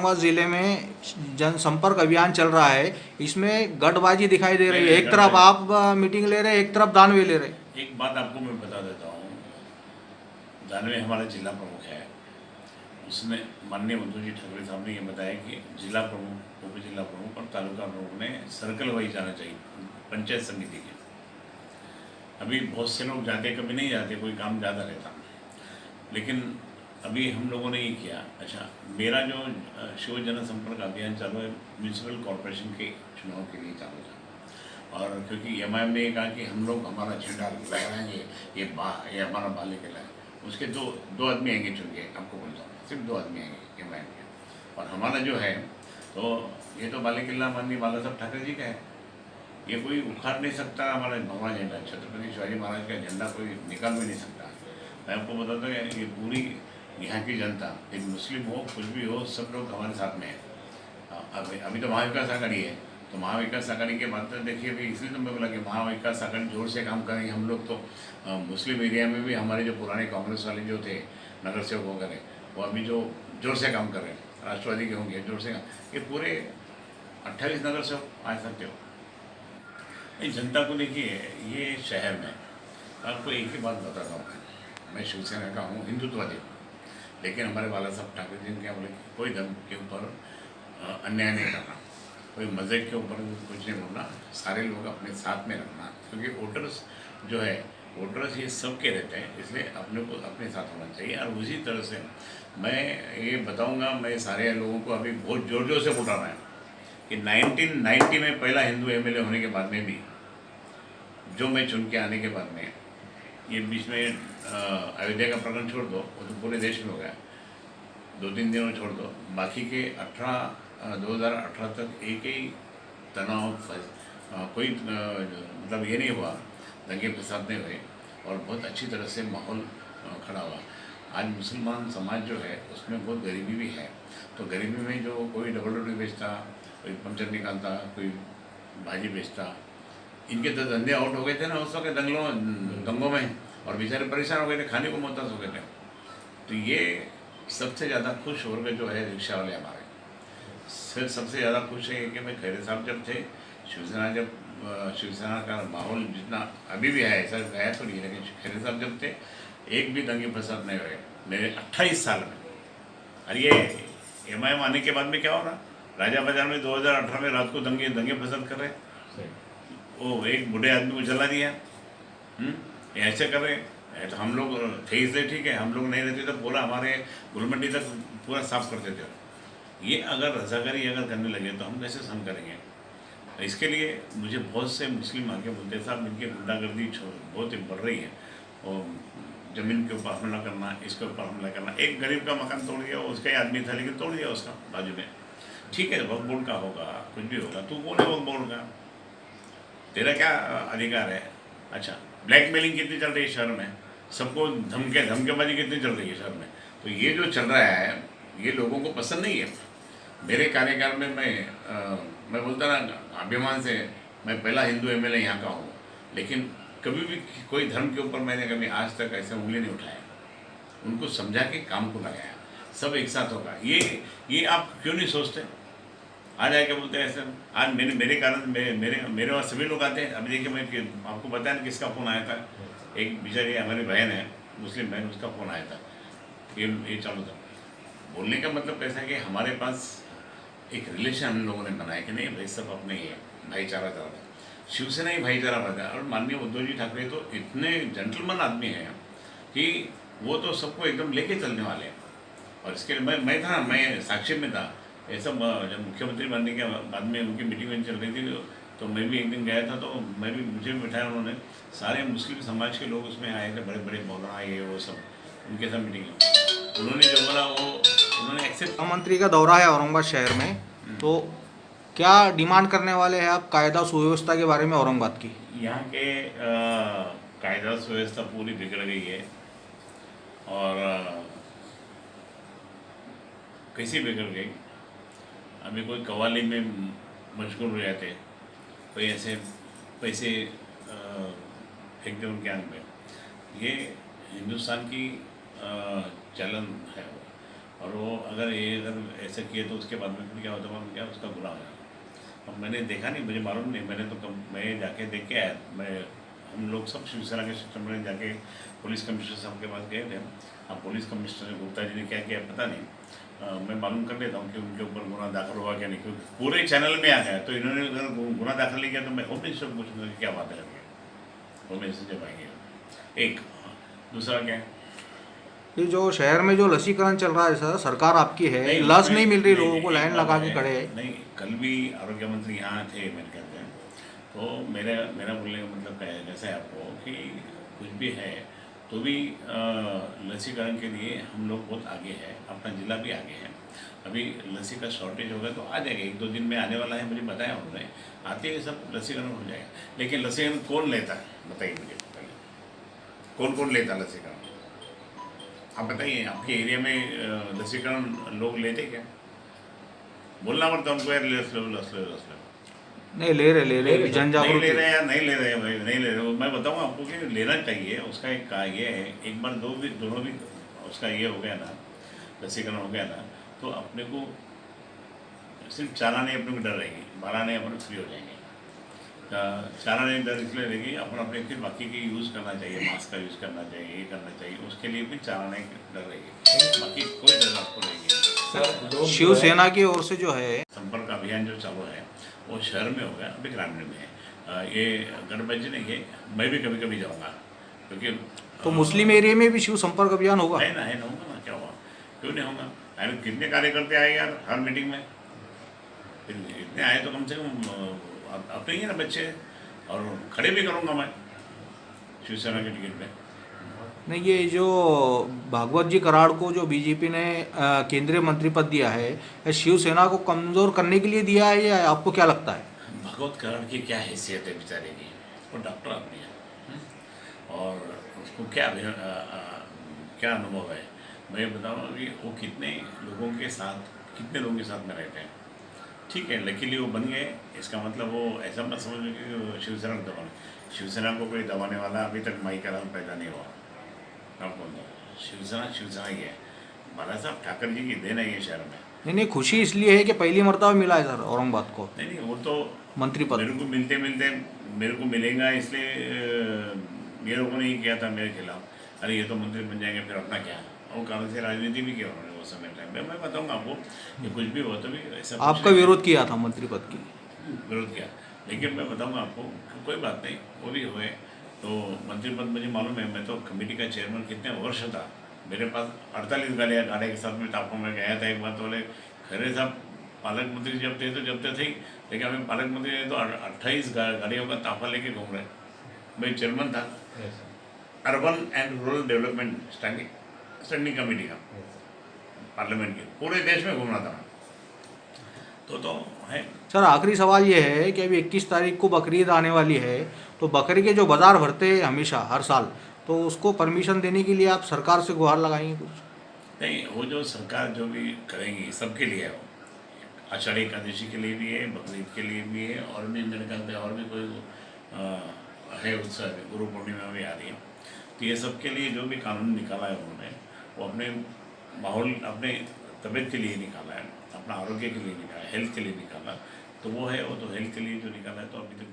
औरंगाबाद जिले में जनसंपर्क अभियान चल रहा है, इसमें गठबाजी दिखाई दे रही है। एक तरफ आप मीटिंग ले रहे हैं, एक तरफ दानवे ले रहे हैं। एक बात आपको मैं बता देता हूँ, दानवे हमारा जिला प्रमुख है, उसने माननीय उद्धव जी ठाकरे साहब ने ये बताया कि जिला प्रमुख, उप जिला प्रमुख और तालुका प्रमुख ने सर्कल वाइज जाना चाहिए पंचायत समिति के। अभी बहुत से लोग जाते, कभी नहीं जाते, कोई काम ज़्यादा रहता, लेकिन अभी हम लोगों ने ये किया। अच्छा, मेरा जो शिव जनसंपर्क अभियान चालू है म्यूनसिपल कॉरपोरेशन के चुनाव के लिए चालू था, और क्योंकि एमआईएम ने कहा कि हम लोग हमारा झंडा लहराएंगे, ये हमारा बाले किला है, उसके दो आदमी आएंगे चुन के, आपको बोलता हूँ, सिर्फ 2 आदमी आएंगे एमआईएम के। और हमारा जो है तो ये तो बाले किला माननीय बाला साहब ठाकरे जी का है, ये कोई उखाड़ नहीं सकता। हमारा भगवान झंडा छत्रपति शिवाजी महाराज का झंडा कोई निकाल भी नहीं सकता। मैं आपको बताता हूँ, ये पूरी यहाँ की जनता, एक मुस्लिम हो, कुछ भी हो, सब लोग हमारे साथ में है। अभी तो महाविकास आघाड़ी है, तो महाविकास आघाड़ी के बाद तो देखिए, अभी इसलिए तो मैं बोला कि महाविकास आघाड़ी जोर से काम करेंगे। हम लोग तो मुस्लिम एरिया में भी हमारे जो पुराने कांग्रेस वाले जो थे नगर सेवक वगैरह, वो अभी जो जोर से काम कर रहे हैं, राष्ट्रवादी के होंगे जोर से काम। ये पूरे 28 नगर सेवक आ सकते हो। इस जनता को देखिए, ये शहर में आपको एक ही बात बताता हूँ, मैं शिवसेना का हूँ, हिंदुत्ववादी हूँ, लेकिन हमारे बाला साहब ठाकरे जी ने क्या बोले, कोई धर्म के ऊपर अन्याय नहीं करना, कोई मज़हब के ऊपर कुछ नहीं बोलना, सारे लोग अपने साथ में रखना, क्योंकि वोटर्स जो है, वोटर्स ये सब के रहते हैं, इसलिए अपने को अपने साथ होना चाहिए। और उसी तरह से मैं ये बताऊंगा, मैं सारे लोगों को अभी बहुत जोर जोर से बताना है कि 1990 में पहला हिंदू एमएलए होने के बाद में भी, जो मैं चुन के आने के बाद में, ये बीच में अयोध्या का प्रकरण छोड़ दो, वो तो पूरे देश में हो गया, 2-3 दिनों छोड़ दो, बाकी के 2018 तक एक ही तनाव, कोई मतलब ये नहीं हुआ, दंगे फसाद नहीं हुए, और बहुत अच्छी तरह से माहौल खड़ा हुआ। आज मुसलमान समाज जो है उसमें बहुत गरीबी भी है, तो गरीबी में जो कोई डबल रोटी बेचता, कोई पंचर निकालता, कोई भाजी बेचता, इनके तो धंधे आउट हो गए थे ना उस वक्त दंगों में, और बेचारे परेशान हो गए थे, खाने को मोहताज हो गए थे। तो ये सबसे ज़्यादा खुश वर्ग जो है रिक्शा वाले हमारे, सबसे ज़्यादा खुश है कि भाई खैरे साहब जब थे, शिवसेना का माहौल जितना अभी भी है, ऐसा गया तो नहीं, लेकिन खैरे साहब जब थे एक भी दंगे फसाद नहीं हुए मेरे 28 साल में। और ये एमआईएम आने के बाद में क्या हो रहा, राजा बाजार में 2018 में रात को दंगे फसाद कर रहे, वो एक बूढ़े आदमी को जला दिया, ऐसे कर रहे हैं। तो हम लोग थे इसलिए ठीक है, हम लोग नहीं रहते तो पूरा हमारे गुलमंडी तक पूरा साफ करते थे। ये अगर रजाकारी अगर करने लगे तो हम कैसे सहन करेंगे। तो इसके लिए मुझे बहुत से मुस्लिम आके बोलते साहब, इनकी गुंडागर्दी बहुत ही बढ़ रही है, और ज़मीन के ऊपर हमला करना, इसके ऊपर हमला करना। एक गरीब का मकान तोड़ दिया, उसका ही आदमी था लेकिन तोड़ दिया उसका बाजू में, ठीक है, वक्फ बोर्ड का होगा, कुछ भी होगा, तू कौन है वक्फ बोर्ड का, तेरा क्या अधिकार है। अच्छा, ब्लैकमेलिंग कितनी चल रही है शहर में, सबको धमकेबाजी कितनी चल रही है शहर में। तो ये जो चल रहा है ये लोगों को पसंद नहीं है। मेरे कार्यकाल में मैं बोलता ना अभिमान से, मैं पहला हिंदू एमएलए यहाँ का हूँ, लेकिन कभी भी कोई धर्म के ऊपर मैंने कभी आज तक ऐसे उंगली नहीं उठाया, उनको समझा के काम को लगाया, सब एक साथ होगा। ये आप क्यों नहीं सोचते, आज आके बोलते हैं सर, आज मेरे कारण मेरे वहाँ सभी लोग आते हैं। अभी देखिए, मैं आपको बताया किसका फ़ोन आया था, एक बेचारी हमारी बहन है, मुस्लिम बहन, उसका फ़ोन आया था, ये चालू था। बोलने का मतलब कैसा है कि हमारे पास एक रिलेशन हम लोगों ने बनाया कि नहीं भाई सब अपने ही है, भाईचारा चल रहा है, शिवसेना ही भाईचारा बढ़ा है। और माननीय उद्धव जी ठाकरे तो इतने जेंटलमैन आदमी हैं कि वो तो सबको एकदम लेके चलने वाले हैं। और इसके लिए मैं था, मैं साक्षी में था, ये सब जब मुख्यमंत्री बनने के बाद में उनकी मीटिंग चल रही थी, तो मैं भी एक दिन गया था, तो मुझे भी बिठाया उन्होंने, सारे मुस्लिम समाज के लोग उसमें आए थे, बड़े बड़े मौलाना ये वो सब, उनके साथ मीटिंग। उन्होंने जो बोला वो उन्होंने एक्सेप्ट। मंत्री का दौरा है औरंगाबाद शहर में, तो क्या डिमांड करने वाले हैं आप कायदा सुव्यवस्था के बारे में औरंगाबाद की? यहाँ के कायदा सुव्यवस्था पूरी बिगड़ गई है, और कैसी बिगड़ गई, अभी कोई कव्वाली में मशगूल हो जाते, कोई ऐसे पैसे फेंक दे उनके आंख में। ये हिंदुस्तान की चलन है, और वो अगर ऐसे किए तो उसके बाद में फिर क्या होता है, क्या उसका गुनाह हो जाएगा। अब मैंने देखा नहीं, मुझे मालूम नहीं, मैंने तो मैं जाके देख के आया। हम लोग सब शिवसेना के शिक्षण में जाके पुलिस कमिश्नर साहब के पास गए थे। अब पुलिस कमिश्नर गुप्ता जी ने क्या किया पता नहीं, मैं मालूम कर लेता हूँ कि उनके ऊपर गुना दाखिल हुआ क्या नहीं, क्योंकि पूरे चैनल में आ गया। तो इन्होंने अगर गुना दाखिल नहीं किया तो मैं होम मिनिस्टर को पूछूंगा कि क्या बात है करके, होम मिनिस्टर जब आएंगे। एक दूसरा क्या है, ये जो शहर में जो लसीकरण चल रहा है सर, सरकार आपकी है, नहीं, लस उसमें- नहीं मिल रही, नहीं, लोगों को नहीं, लाइन एक लगा बात के है। खड़े हैं। नहीं, कल भी आरोग्य मंत्री यहाँ थे मेरे ख्याल से। तो मेरा बोलने का मतलब क्या है, जैसे आपको कि कुछ भी है तो भी लसीकरण के लिए हम लोग बहुत आगे हैं, अपना जिला भी आगे है। अभी लसी का शॉर्टेज होगा तो आ जाएगा, 1-2 दिन में आने वाला है, मुझे बताया उन्होंने। आते ही सब लसीकरण हो जाएगा। लेकिन लसीकरण कौन लेता है बताइए मुझे पहले, कौन कौन लेता है लसीकरण? आप बताइए, आपके एरिया में लसीकरण लोग लेते क्या? बोलना पड़ता उनको, यार लस लो लस लो लस लो। नहीं ले रहे जन नहीं ले जागृति। रहे यार, नहीं ले रहे भाई, नहीं ले रहे। मैं बताऊँ आपको कि लेना चाहिए। उसका एक का ये है, एक बार दोनों भी उसका ये हो गया ना, लसीकरण हो गया ना, तो अपने को सिर्फ चालाने अपने को डर रहेगी, 12 ने अपने फ्री हो जाएंगे। चालाने डर इसलिए रहेगी, अपन अपने फिर बाकी की यूज़ करना चाहिए, मास्क का यूज़ करना चाहिए, ये करना चाहिए, उसके लिए भी चालाने डर रहेगी, बाकी कोई डर आपको रहेगी। शिवसेना की ओर से जो है, संपर्क अभियान जो चालू है वो शहर में होगा, अभी ग्रामीण में है। ये गठबंधन नहीं है, मैं भी कभी कभी जाऊँगा क्योंकि तो मुस्लिम एरिया में भी शिव संपर्क अभियान होगा। है ना होगा ना, क्या हुआ, क्यों नहीं होगा? अरे कितने कार्यकर्ते आए यार हर मीटिंग में, इतने आए तो कम से कम अपने ही है ना बच्चे, और खड़े भी करूँगा मैं शिवसेना के टिकट पे। नहीं, ये जो भागवत जी कराड़ को जो बीजेपी ने केंद्रीय मंत्री पद दिया है, ये शिवसेना को कमजोर करने के लिए दिया है, या आपको क्या लगता है? भगवत करण की क्या हैसियत है बेचारे की, वो डॉक्टर आदमी है। और उसको क्या अनुभव है, मैं बताऊँ कि वो कितने लोगों के साथ में रहते हैं। ठीक है, लकीली वो बन गए, इसका मतलब वो ऐसा मत समझो कि वो शिवसेना को दबाने, शिवसेना को कोई दबाने वाला अभी तक माई का रंग पैदा नहीं हुआ। आपको शिवसेना ही है, बाला साहब ठाकर जी की देन है ये शहर में। नहीं, खुशी इसलिए है कि पहली मर्तबा मिला है सर औरंगाबाद को नहीं, वो तो मंत्री पद। मेरे को मेरे को मिलेगा इसलिए ये लोगों ने ही किया था मेरे खिलाफ। अरे ये तो मंत्री बन जाएंगे, फिर अपना क्या, और कारण से राजनीति भी किया उन्होंने वो समय टाइम में। मैं बताऊँगा आपको कि कुछ भी हुआ तो भी ऐसा आपका विरोध किया था मंत्री पद की। विरोध किया, लेकिन मैं बताऊँगा आपको कि कोई बात नहीं, वो भी हुए तो मंत्री पद मुझे मालूम है। मैं तो कमेटी का चेयरमैन कितने वर्ष था, मेरे पास 48 गाड़ियाँ के साथ में टापू में गया था। एक बार तो बोले खैरे साहब पालक मंत्री जब थे थे, लेकिन अभी पालक मंत्री ने तो 28 गाड़ियों का ताफा लेके घूम रहे। मैं चेयरमैन था urban and rural development standing committee का, पार्लियामेंट के, पूरे देश में घूमना था। तो है सर, आखिरी सवाल ये है कि अभी 21 तारीख को बकरीद आने वाली है, तो बकरी के जो बाज़ार भरते हैं हमेशा हर साल, तो उसको परमिशन देने के लिए आप सरकार से गुहार लगाएंगे कुछ? नहीं, वो जो सरकार जो भी करेंगी सबके लिए है वो। आषाढ़ी एकादशी के लिए भी है, बकरीद के लिए भी है, और भी मेरे ख्याल से और भी कोई है उत्सव, गुरु पूर्णिमा भी आ रही है। तो ये सब के लिए जो भी कानून निकाला है उन्होंने, वो अपने माहौल, अपने तबीयत के लिए निकाला है, अपना आरोग्य के लिए निकाला, हेल्थ के लिए निकाला। तो वो है, वो तो हेल्थ के लिए जो निकाला है, तो अभी तक